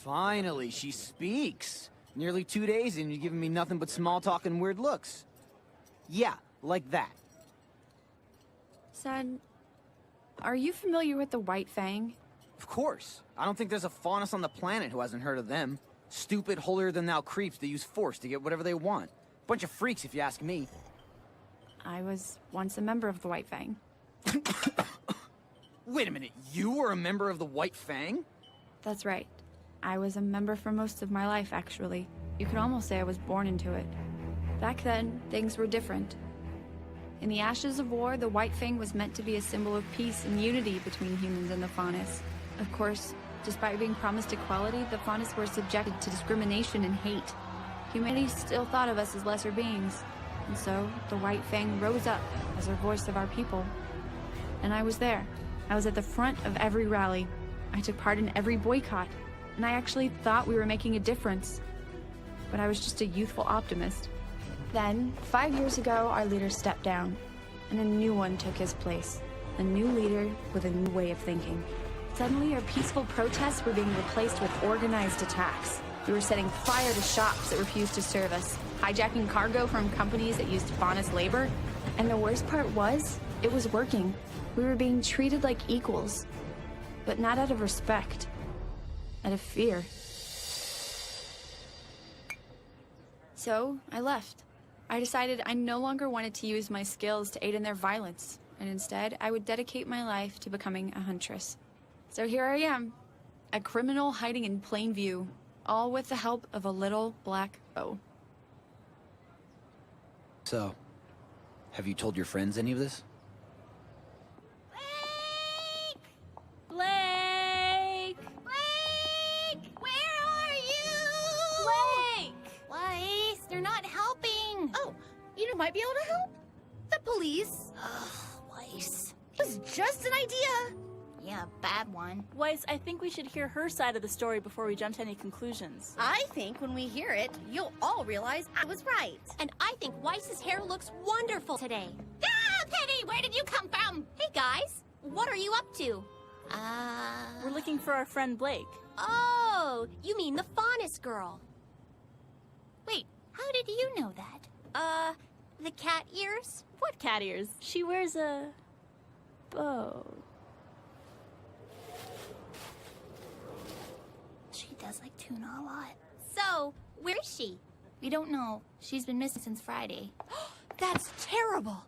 Finally, she speaks. Nearly 2 days and you're giving me nothing but small talk and weird looks. Yeah, like that. Son, are you familiar with the White Fang? Of course. I don't think there's a faunus on the planet who hasn't heard of them. Stupid, holier-than-thou creeps that use force to get whatever they want. Bunch of freaks, if you ask me. I was once a member of the White Fang. Wait a minute, you were a member of the White Fang? That's right. I was a member for most of my life, actually. You could almost say I was born into it. Back then, things were different. In the ashes of war, the White Fang was meant to be a symbol of peace and unity between humans and the faunus. Of course, despite being promised equality, the faunus were subjected to discrimination and hate. Humanity still thought of us as lesser beings. And so, the White Fang rose up as a voice of our people. And I was there. I was at the front of every rally. I took part in every boycott. And I actually thought we were making a difference. But I was just a youthful optimist. Then, 5 years ago, our leader stepped down, and a new one took his place. A new leader with a new way of thinking. Suddenly, our peaceful protests were being replaced with organized attacks. We were setting fire to shops that refused to serve us, hijacking cargo from companies that used faunus labor. And the worst part was, it was working. We were being treated like equals, but not out of respect, out of fear. So, I left. I decided I no longer wanted to use my skills to aid in their violence, and instead, I would dedicate my life to becoming a huntress. So here I am, a criminal hiding in plain view, all with the help of a little black bow. So, have you told your friends any of this? Blake! Blake! Where are you? Blake! Weiss, they're not helping. Oh, you might be able to help? The police. Ugh, Weiss. It was just an idea. Yeah, bad one. Weiss, I think we should hear her side of the story before we jump to any conclusions. I think when we hear it, you'll all realize I was right. And I think Weiss's hair looks wonderful today. Ah, Penny, where did you come from? Hey guys, what are you up to? We're looking for our friend Blake. Oh, you mean the faunus girl. Wait, how did you know that? The cat ears? What cat ears? She wears a bow. She does like tuna a lot. So, where is she? We don't know. She's been missing since Friday. That's terrible.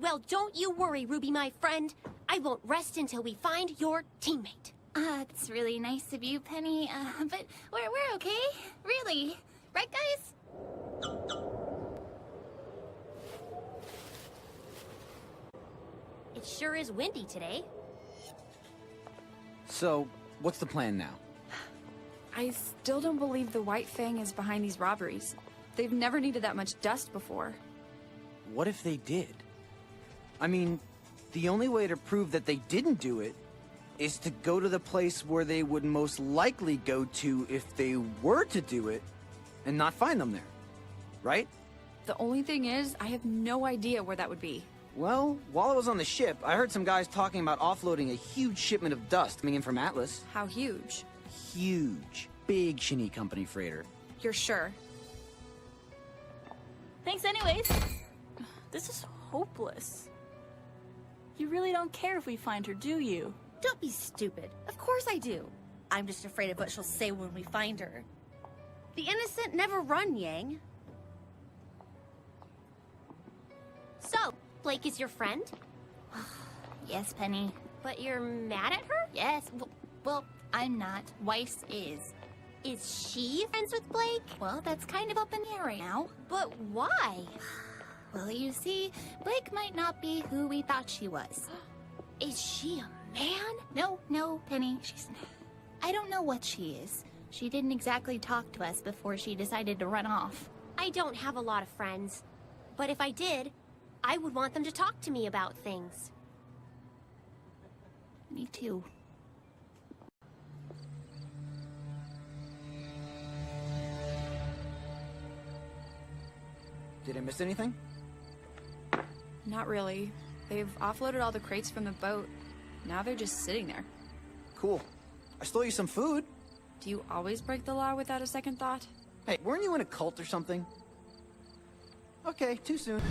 Well, don't you worry, Ruby, my friend. I won't rest until we find your teammate. It's really nice of you, Penny, but we're okay. Really. Right, guys? It sure is windy today. So, what's the plan now? I still don't believe the White Fang is behind these robberies. They've never needed that much dust before. What if they did? I mean, the only way to prove that they didn't do it is to go to the place where they would most likely go to if they were to do it and not find them there, right? The only thing is, I have no idea where that would be. Well, while I was on the ship, I heard some guys talking about offloading a huge shipment of dust coming in from Atlas. How huge? Huge. Big Shinny Company freighter. You're sure? Thanks anyways. This is hopeless. You really don't care if we find her, do you? Don't be stupid. Of course I do. I'm just afraid of what she'll say when we find her. The innocent never run, Yang. So, Blake is your friend? Yes, Penny. But you're mad at her? Yes. Well, I'm not. Weiss is. Is she friends with Blake? Well, that's kind of up in the air right now. But why? Well, you see, Blake might not be who we thought she was. Is she a man? No, Penny. I don't know what she is. She didn't exactly talk to us before she decided to run off. I don't have a lot of friends. But if I did, I would want them to talk to me about things. Me too. Did I miss anything? Not really. They've offloaded all the crates from the boat. Now they're just sitting there. Cool. I stole you some food. Do you always break the law without a second thought? Hey, weren't you in a cult or something? Okay, too soon.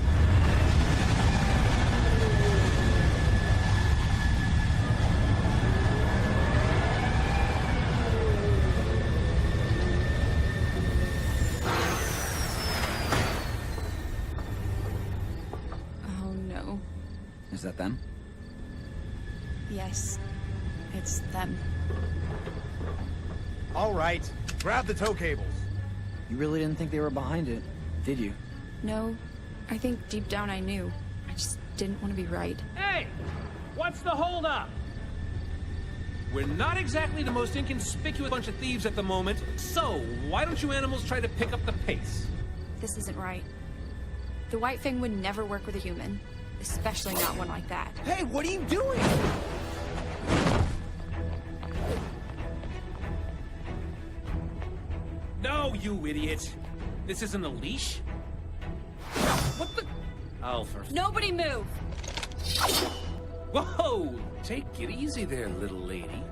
Oh no. Is that them? Yes. It's them. All right, grab the tow cables. You really didn't think they were behind it, did you? No. I think deep down I knew. I just didn't want to be right. Hey! What's the holdup? We're not exactly the most inconspicuous bunch of thieves at the moment, so why don't you animals try to pick up the pace? This isn't right. The White Fang would never work with a human. Especially not one like that. Hey, what are you doing? No, you idiot! This isn't a leash? What the? Oh, for... Nobody move! Whoa! Take it easy there, little lady.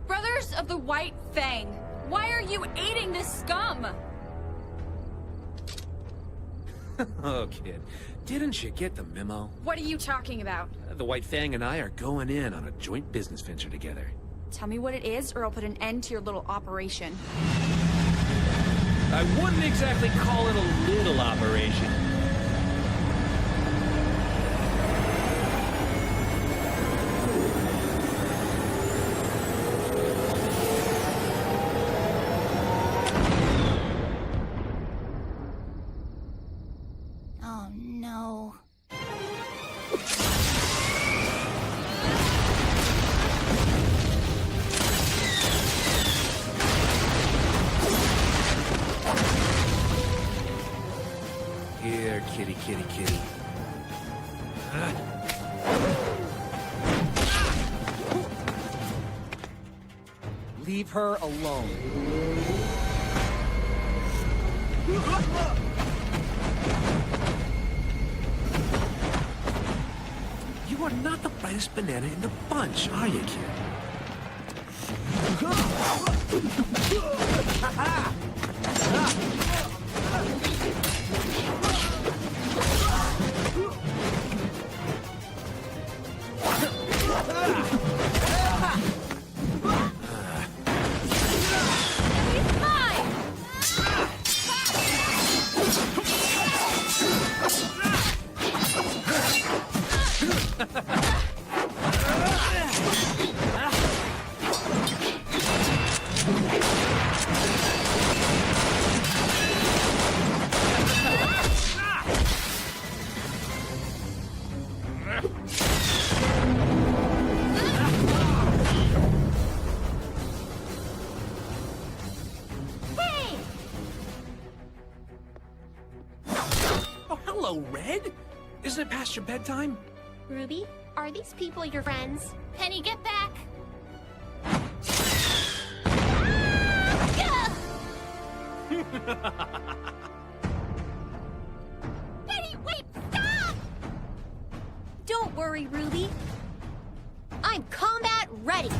Brothers of the White Fang, why are you aiding this scum? Oh, kid. Didn't you get the memo? What are you talking about? The White Fang and I are going in on a joint business venture together. Tell me what it is, or I'll put an end to your little operation. I wouldn't exactly call it a little operation. Oh no. Here, kitty, kitty, kitty. Leave her alone. You are not the brightest banana in the bunch, are you, kid? Oh, hello, Red. Isn't it past your bedtime? Ruby, are these people your friends? Penny, get back! Penny, wait! Stop! Don't worry, Ruby. I'm combat ready.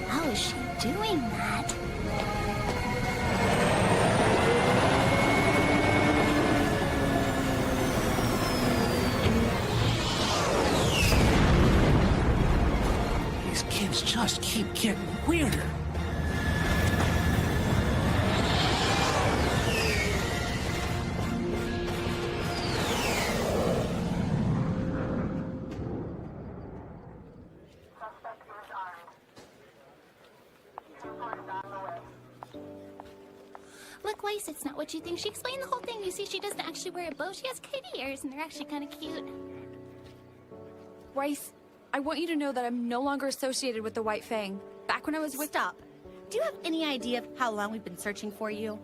How is she doing that? These kids just keep getting weirder. voice. It's not what you think. She explained the whole thing. You see, she doesn't actually wear a bow. She has kitty ears, and they're actually kind of cute. Bryce, I want you to know that I'm no longer associated with the White Fang. Back when I was with... Stop. Do you have any idea of how long we've been searching for you?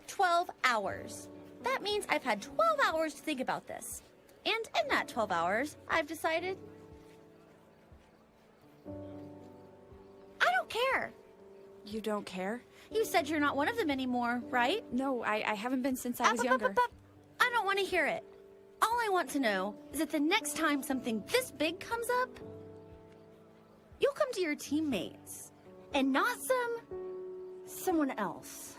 12 hours. That means I've had 12 hours to think about this. And in that 12 hours, I've decided... I don't care. You don't care? You said you're not one of them anymore, right? No, I haven't been since I was younger. I don't want to hear it. All I want to know is that the next time something this big comes up, you'll come to your teammates and not someone else.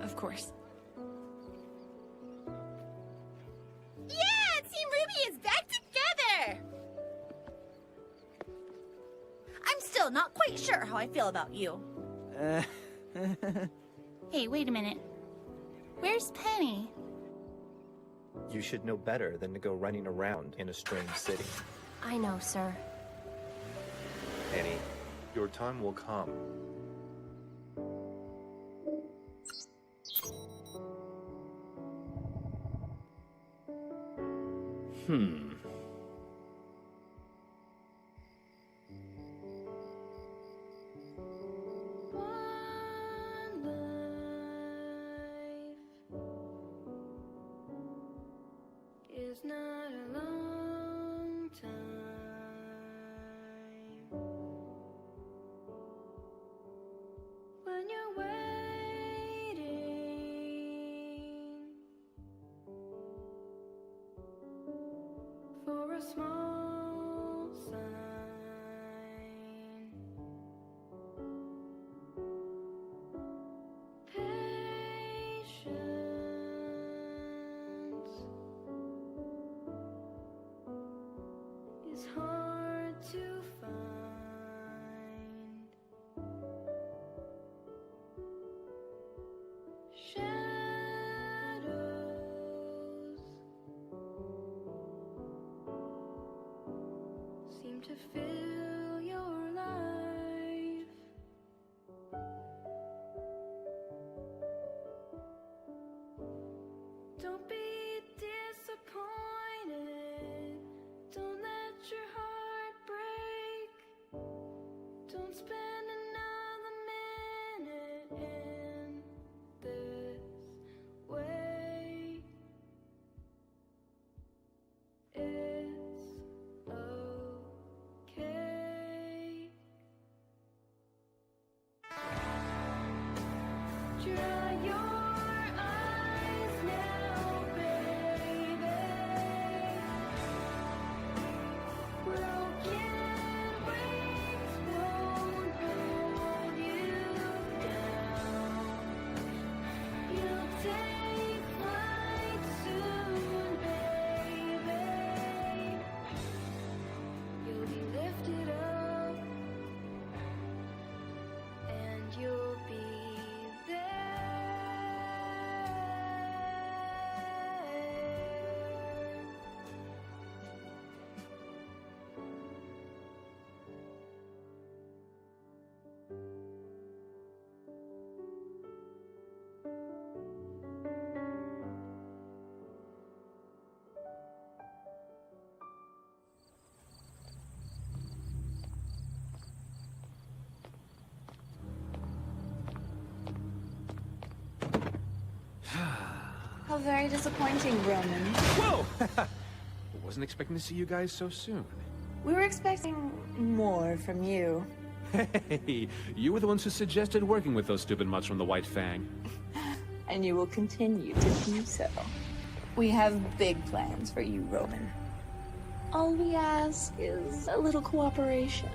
Of course. Yeah, Team RWBY is back together! I'm still not quite sure how I feel about you. Hey, wait a minute. Where's Penny? You should know better than to go running around in a strange city. I know, sir. Annie, your time will come. It's not a long time when you're waiting for a small sign. Patience is hard to find. Shadows seem to fill your life. Don't be disappointed. Don't let your heart break. Don't spend another minute in this way. It's okay. Dry your eyes now, baby. Broken wings won't hold you down. You'll take flight soon, baby. You'll be lifted up, and you'll be there. How very disappointing, Roman. Whoa! Wasn't expecting to see you guys so soon. We were expecting more from you. Hey, you were the ones who suggested working with those stupid mutts from the White Fang. And you will continue to do so. We have big plans for you, Roman. All we ask is a little cooperation.